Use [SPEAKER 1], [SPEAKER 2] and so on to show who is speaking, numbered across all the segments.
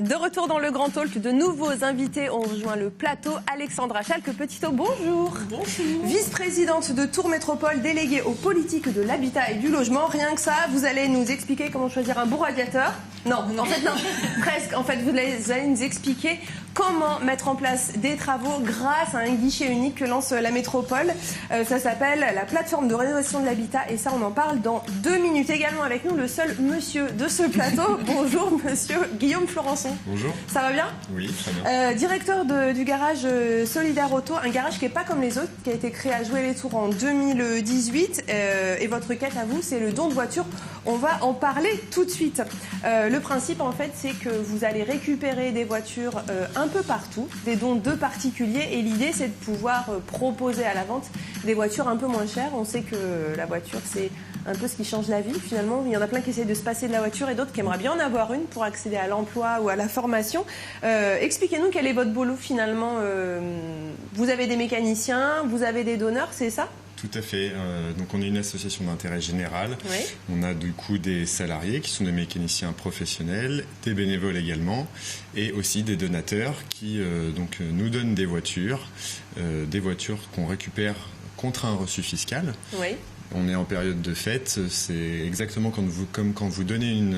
[SPEAKER 1] De retour dans le Grand Talk, de nouveaux invités ont rejoint le plateau. Alexandra Chalque-Petitot, bonjour.
[SPEAKER 2] Bonjour.
[SPEAKER 1] Vice-présidente de Tours Métropole, déléguée aux politiques de l'habitat et du logement. Rien que ça, vous allez nous expliquer comment choisir un bon radiateur. Non, en fait non, presque. En fait, vous allez nous expliquer comment mettre en place des travaux grâce à un guichet unique que lance la métropole. Ça s'appelle la plateforme de rénovation de l'habitat et ça, on en parle dans 2 minutes. Également avec nous, le seul monsieur de ce plateau. Bonjour, monsieur Guillaume Florençon.
[SPEAKER 2] Bonjour.
[SPEAKER 1] Ça va bien ?
[SPEAKER 2] Oui, très bien.
[SPEAKER 1] Directeur du garage Solidaire Auto, un garage qui n'est pas comme les autres, qui a été créé à Jouer-les-Tours en 2018. Et votre quête à vous, c'est le don de voiture. On va en parler tout de suite. Le principe, en fait, c'est que vous allez récupérer des voitures un peu partout, des dons de particuliers. Et l'idée, c'est de pouvoir proposer à la vente des voitures un peu moins chères. On sait que la voiture, c'est un peu ce qui change la vie, finalement. Il y en a plein qui essayent de se passer de la voiture et d'autres qui aimeraient bien en avoir une pour accéder à l'emploi ou à la formation. Expliquez-nous quel est votre boulot, finalement. Vous avez des mécaniciens, vous avez des donneurs, c'est ça ?
[SPEAKER 2] Tout à fait. Donc on est une association d'intérêt général.
[SPEAKER 1] Oui.
[SPEAKER 2] On a du coup des salariés qui sont des mécaniciens professionnels, des bénévoles également, et aussi des donateurs qui nous donnent des voitures qu'on récupère contre un reçu fiscal.
[SPEAKER 1] Oui.
[SPEAKER 2] On est en période de fête, c'est exactement comme quand vous donnez une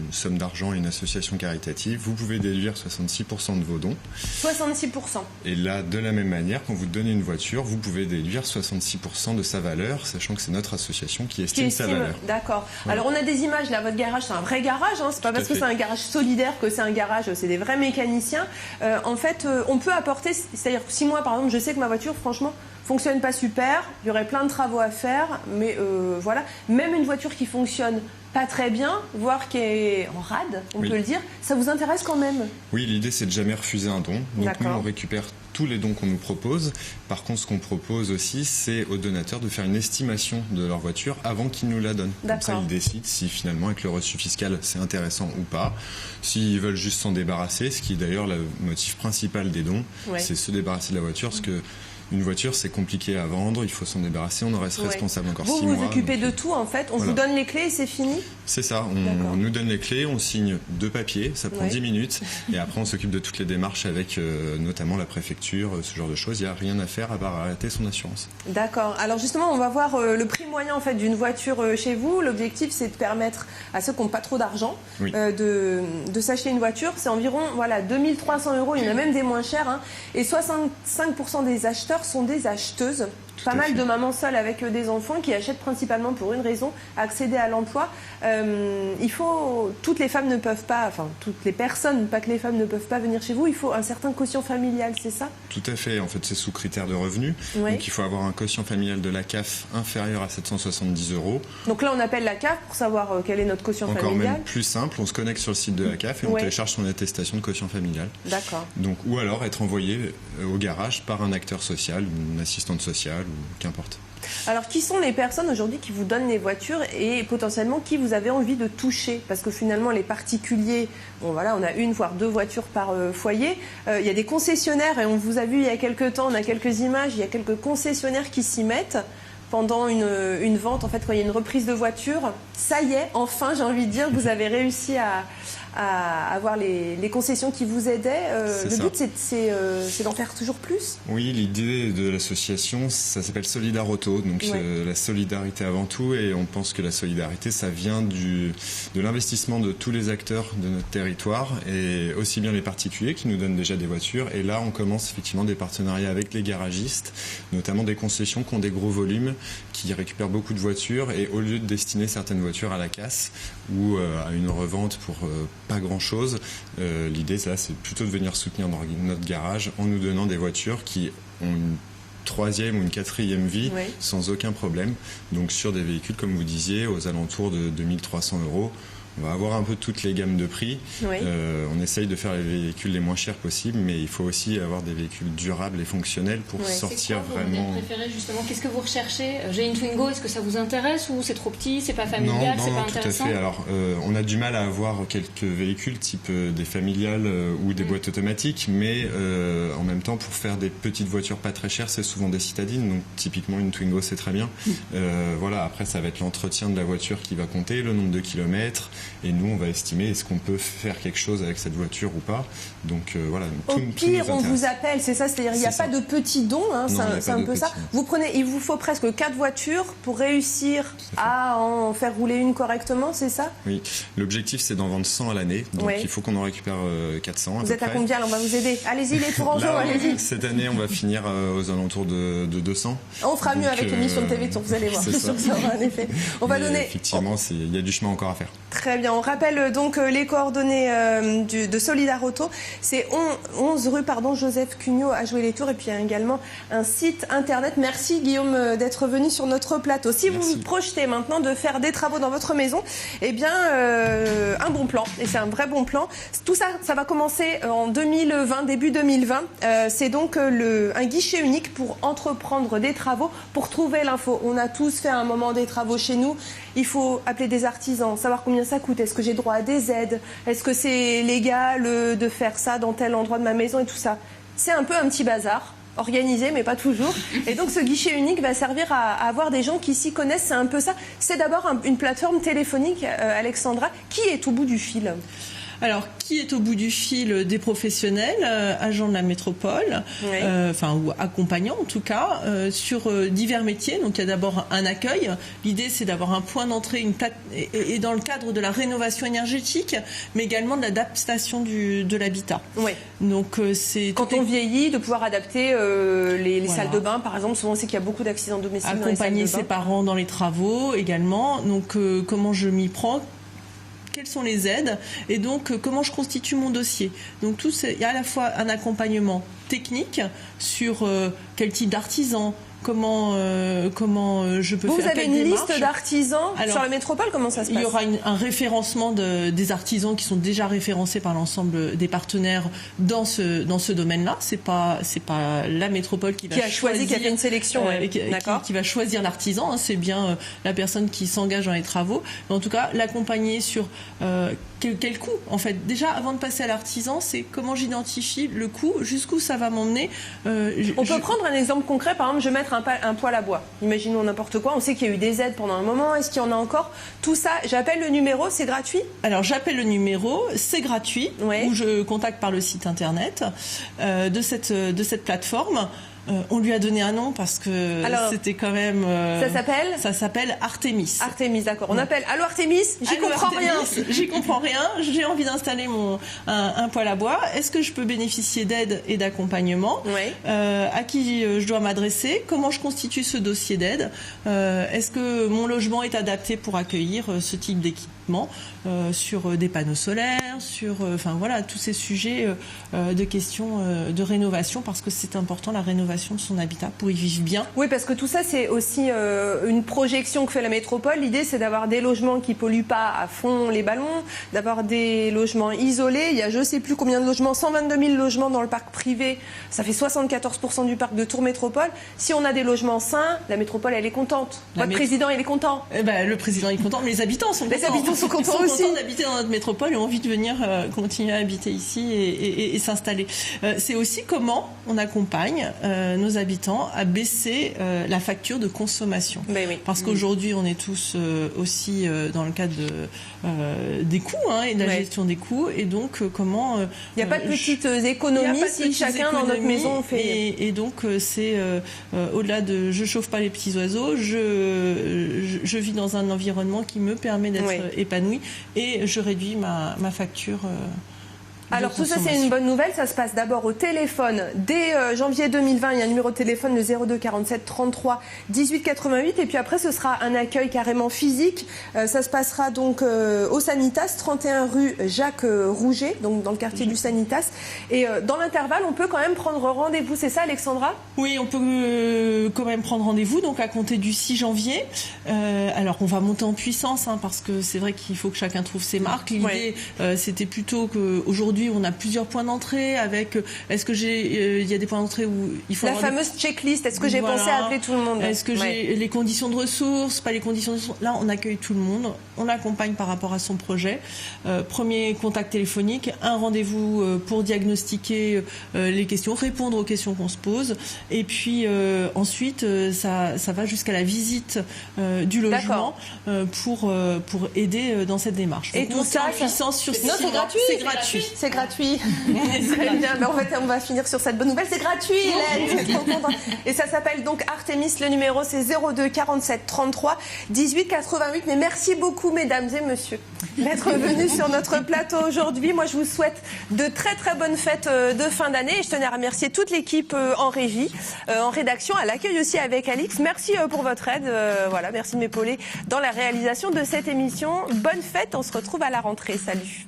[SPEAKER 2] somme d'argent à une association caritative, vous pouvez déduire 66% de vos dons.
[SPEAKER 1] 66%.
[SPEAKER 2] Et là, de la même manière, quand vous donnez une voiture, vous pouvez déduire 66% de sa valeur, sachant que c'est notre association qui estime sa valeur.
[SPEAKER 1] D'accord.
[SPEAKER 2] Voilà.
[SPEAKER 1] Alors on a des images là, votre garage, c'est un vrai garage, hein. C'est pas parce que c'est un garage solidaire que c'est un garage, c'est des vrais mécaniciens. En fait, on peut apporter, c'est-à-dire si moi par exemple, je sais que ma voiture, franchement, fonctionne pas super, il y aurait plein de travaux à faire, mais voilà, même une voiture qui fonctionne pas très bien, voire qui est en rade, on peut le dire, ça vous intéresse quand même ?
[SPEAKER 2] Oui, l'idée c'est de jamais refuser un don. Donc
[SPEAKER 1] D'accord.
[SPEAKER 2] nous on récupère tous les dons qu'on nous propose. Par contre, ce qu'on propose aussi, c'est aux donateurs de faire une estimation de leur voiture avant qu'ils nous la donnent. Comme ça, ils décident si finalement avec le reçu fiscal c'est intéressant ou pas. S'ils veulent juste s'en débarrasser, ce qui est d'ailleurs le motif principal des dons, c'est se débarrasser de la voiture, parce que une voiture, c'est compliqué à vendre, il faut s'en débarrasser, on en reste responsable encore 6 mois.
[SPEAKER 1] Vous vous occupez de tout en fait, on vous donne les clés et c'est fini ?
[SPEAKER 2] C'est ça, on nous donne les clés, on signe 2 papiers, ça prend 10 minutes, et après on s'occupe de toutes les démarches avec notamment la préfecture, ce genre de choses. Il n'y a rien à faire à part arrêter son assurance. D'accord.
[SPEAKER 1] Alors justement, on va voir le prix moyen en fait, d'une voiture chez vous. L'objectif, c'est de permettre à ceux qui n'ont pas trop d'argent de s'acheter une voiture. C'est environ 2300 €, il y en a même des moins chers. Hein, et 65% des acheteurs sont des acheteuses. Pas mal de mamans seules avec des enfants qui achètent principalement pour une raison, accéder à l'emploi. Toutes les femmes ne peuvent pas, enfin toutes les personnes, pas que les femmes ne peuvent pas venir chez vous, il faut un certain quotient familial, c'est ça ?
[SPEAKER 2] Tout à fait, en fait c'est sous critère de revenus. Donc il faut avoir un quotient familial de la CAF inférieur à 770 €.
[SPEAKER 1] Donc là on appelle la CAF pour savoir quel est notre quotient familial.
[SPEAKER 2] Encore même plus simple, on se connecte sur le site de la CAF et on télécharge son attestation de quotient familial.
[SPEAKER 1] D'accord.
[SPEAKER 2] Donc, ou alors être envoyé au garage par un acteur social, une assistante sociale ou qu'importe.
[SPEAKER 1] Alors, qui sont les personnes aujourd'hui qui vous donnent les voitures et potentiellement qui vous avez envie de toucher ? Parce que finalement, les particuliers, on a 1 voire 2 voitures par foyer. Il y a des concessionnaires et on vous a vu il y a quelques temps, on a quelques images, il y a quelques concessionnaires qui s'y mettent pendant une vente, en fait, quand il y a une reprise de voiture. Ça y est, enfin, j'ai envie de dire, vous avez réussi à avoir les concessions qui vous aidaient. Le but, c'est d'en faire toujours plus ?
[SPEAKER 2] Oui, l'idée de l'association, ça s'appelle Solidaire Auto, donc la solidarité avant tout, et on pense que la solidarité, ça vient de l'investissement de tous les acteurs de notre territoire, et aussi bien les particuliers qui nous donnent déjà des voitures, et là on commence effectivement des partenariats avec les garagistes, notamment des concessions qui ont des gros volumes, qui récupèrent beaucoup de voitures, et au lieu de destiner certaines voitures à la casse ou à une revente pour pas grand-chose. L'idée, c'est plutôt de venir soutenir notre garage en nous donnant des voitures qui ont une 3e ou une 4e vie sans aucun problème. Donc sur des véhicules, comme vous disiez, aux alentours de 2300 €. On va avoir un peu toutes les gammes de prix. On essaye de faire les véhicules les moins chers possibles, mais il faut aussi avoir des véhicules durables et fonctionnels pour sortir vraiment.
[SPEAKER 3] Vous préférez justement, qu'est-ce que vous recherchez ? J'ai une Twingo, est-ce que ça vous intéresse ou c'est trop petit, c'est pas familial, c'est pas intéressant ?
[SPEAKER 2] Tout à fait. Alors, on a du mal à avoir quelques véhicules type des familiales ou des boîtes automatiques, mais en même temps, pour faire des petites voitures pas très chères, c'est souvent des citadines. Donc, typiquement, une Twingo, c'est très bien. Après, ça va être l'entretien de la voiture qui va compter, le nombre de kilomètres. et nous on va estimer est-ce qu'on peut faire quelque chose avec cette voiture ou pas. Donc voilà.
[SPEAKER 1] Au pire, on vous appelle, c'est ça, c'est-à-dire il n'y a pas de petits dons, c'est un peu ça. Il vous faut presque 4 voitures pour réussir à en faire rouler une correctement, c'est ça?
[SPEAKER 2] Oui, l'objectif c'est d'en vendre 100 à l'année, donc il faut qu'on en récupère 400.
[SPEAKER 1] Vous êtes à combien? On va vous aider. Allez-y les Tourangeaux, allez-y.
[SPEAKER 2] Cette année on va finir aux alentours de 200.
[SPEAKER 1] On fera mieux avec l'émission de TV Tour, vous allez voir. Ça aura un effet. On va donner.
[SPEAKER 2] Effectivement, il y a du chemin encore à faire.
[SPEAKER 1] Très bien, on rappelle donc les coordonnées de Solidar Auto. C'est 11 rue Joseph Cugnot à Joué-les-Tours, et puis il y a également un site internet. Merci Guillaume d'être venu sur notre plateau. Si vous vous projetez maintenant de faire des travaux dans votre maison, eh bien un bon plan, et c'est un vrai bon plan. Tout ça, ça va commencer en 2020, début 2020. C'est donc un guichet unique pour entreprendre des travaux, pour trouver l'info. On a tous fait à un moment des travaux chez nous. Il faut appeler des artisans, savoir combien ça coûte, est-ce que j'ai droit à des aides, est-ce que c'est légal de faire ça dans tel endroit de ma maison et tout ça. C'est un peu un petit bazar, organisé mais pas toujours. Et donc ce guichet unique va servir à avoir des gens qui s'y connaissent, c'est un peu ça. C'est d'abord une plateforme téléphonique, Alexandra, qui est au bout du fil?
[SPEAKER 4] Alors, qui est au bout du fil? Des professionnels, agents de la métropole, ou accompagnants en tout cas, sur divers métiers. Donc, il y a d'abord un accueil. L'idée, c'est d'avoir un point d'entrée, et dans le cadre de la rénovation énergétique, mais également de l'adaptation de l'habitat.
[SPEAKER 1] Oui.
[SPEAKER 4] Donc,
[SPEAKER 1] quand on vieillit, de pouvoir adapter les salles de bain, par exemple. Souvent, on sait qu'il y a beaucoup d'accidents domestiques dans les salles de bain.
[SPEAKER 4] Accompagner ses parents dans les travaux également. Donc, comment je m'y prends? Quelles sont les aides et donc comment je constitue mon dossier. Donc il y a à la fois un accompagnement technique sur quel type d'artisan, comment je peux faire.
[SPEAKER 1] Vous avez une liste d'artisans sur la métropole, comment ça se passe?
[SPEAKER 4] Il y aura un référencement des artisans qui sont déjà référencés par l'ensemble des partenaires dans ce domaine-là. C'est pas la métropole qui va choisir,
[SPEAKER 1] qui a fait une sélection,
[SPEAKER 4] qui va choisir l'artisan. C'est bien la personne qui s'engage dans les travaux. Mais en tout cas, l'accompagner sur quel coût, en fait. Déjà, avant de passer à l'artisan, c'est comment j'identifie le coût, jusqu'où ça va m'emmener.
[SPEAKER 1] On peut prendre un exemple concret, par exemple, je vais mettre un poêle à bois. Imaginons n'importe quoi, on sait qu'il y a eu des aides pendant un moment, est-ce qu'il y en a encore? Tout ça, j'appelle le numéro, c'est gratuit?
[SPEAKER 4] Alors, j'appelle le numéro, c'est gratuit, ou je contacte par le site internet de cette plateforme. On lui a donné un nom parce que c'était quand même... Ça s'appelle Artemis.
[SPEAKER 1] Artemis, d'accord. On appelle « Allô Artemis ?» J'y comprends rien.
[SPEAKER 4] J'y comprends rien. J'ai envie d'installer un poêle à bois. Est-ce que je peux bénéficier d'aide et d'accompagnement? À qui je dois m'adresser? Comment je constitue ce dossier d'aide? Est-ce que mon logement est adapté pour accueillir ce type d'équipement sur des panneaux solaires, sur tous ces sujets de questions de rénovation, parce que c'est important, la rénovation de son habitat pour y vivre bien.
[SPEAKER 1] Oui, parce que tout ça, c'est aussi une projection que fait la métropole. L'idée, c'est d'avoir des logements qui polluent pas à fond les ballons, d'avoir des logements isolés. Il y a je sais plus combien de logements, 122 000 logements dans le parc privé. Ça fait 74% du parc de Tours Métropole. Si on a des logements sains, la métropole, elle est contente. Votre président, il est content.
[SPEAKER 4] Le président est content, mais les habitants sont contents.
[SPEAKER 1] Les habitants sont contents aussi.
[SPEAKER 4] Ils sont contents d'habiter dans notre métropole et ont envie de venir continuer à habiter ici et s'installer. C'est aussi comment on accompagne nos habitants à baisser la facture de consommation. Parce qu'aujourd'hui, on est tous aussi dans le cadre des coûts et de la gestion des coûts. Et donc, comment...
[SPEAKER 1] Il n'y a pas de petites économies si chacun dans notre maison fait...
[SPEAKER 4] Et donc, c'est au-delà de je chauffe pas les petits oiseaux, je vis dans un environnement qui me permet d'être épanoui et je réduis ma facture.
[SPEAKER 1] Alors tout ça, c'est une bonne nouvelle. Ça se passe d'abord au téléphone. Dès janvier 2020, il y a un numéro de téléphone, le 02 47 33 18 88. Et puis après, ce sera un accueil carrément physique. Ça se passera donc au Sanitas, 31 rue Jacques Rouget, donc dans le quartier du Sanitas. Et dans l'intervalle, on peut quand même prendre rendez-vous. C'est ça, Alexandra?
[SPEAKER 4] Oui, on peut quand même prendre rendez-vous, donc à compter du 6 janvier. Alors, on va monter en puissance, parce que c'est vrai qu'il faut que chacun trouve ses marques. L'idée, c'était plutôt qu'aujourd'hui, aujourd'hui on a plusieurs points d'entrée avec est-ce que il y a des points d'entrée où il faut
[SPEAKER 1] la fameuse checklist, est-ce que j'ai pensé à appeler tout le monde?
[SPEAKER 4] Est-ce que j'ai les conditions de ressources, pas les conditions de ressources? Là, on accueille tout le monde, on accompagne par rapport à son projet. Premier contact téléphonique, un rendez-vous pour diagnostiquer les questions, répondre aux questions qu'on se pose. Et puis ensuite, ça va jusqu'à la visite du logement pour aider dans cette démarche.
[SPEAKER 1] Et tout ça,
[SPEAKER 4] puissance sur
[SPEAKER 1] non, c'est gratuit.
[SPEAKER 4] C'est gratuit.
[SPEAKER 1] C'est gratuit. Très bien. Mais en fait, on va finir sur cette bonne nouvelle. C'est gratuit, Hélène. Et ça s'appelle donc Artémis. Le numéro, c'est 02 47 33 18 88. Mais merci beaucoup, mesdames et messieurs, d'être venus sur notre plateau aujourd'hui. Moi, je vous souhaite de très très bonnes fêtes de fin d'année. Et je tenais à remercier toute l'équipe en régie, en rédaction, à l'accueil aussi avec Alix. Merci pour votre aide. Voilà, merci de m'épauler dans la réalisation de cette émission. Bonne fête. On se retrouve à la rentrée. Salut.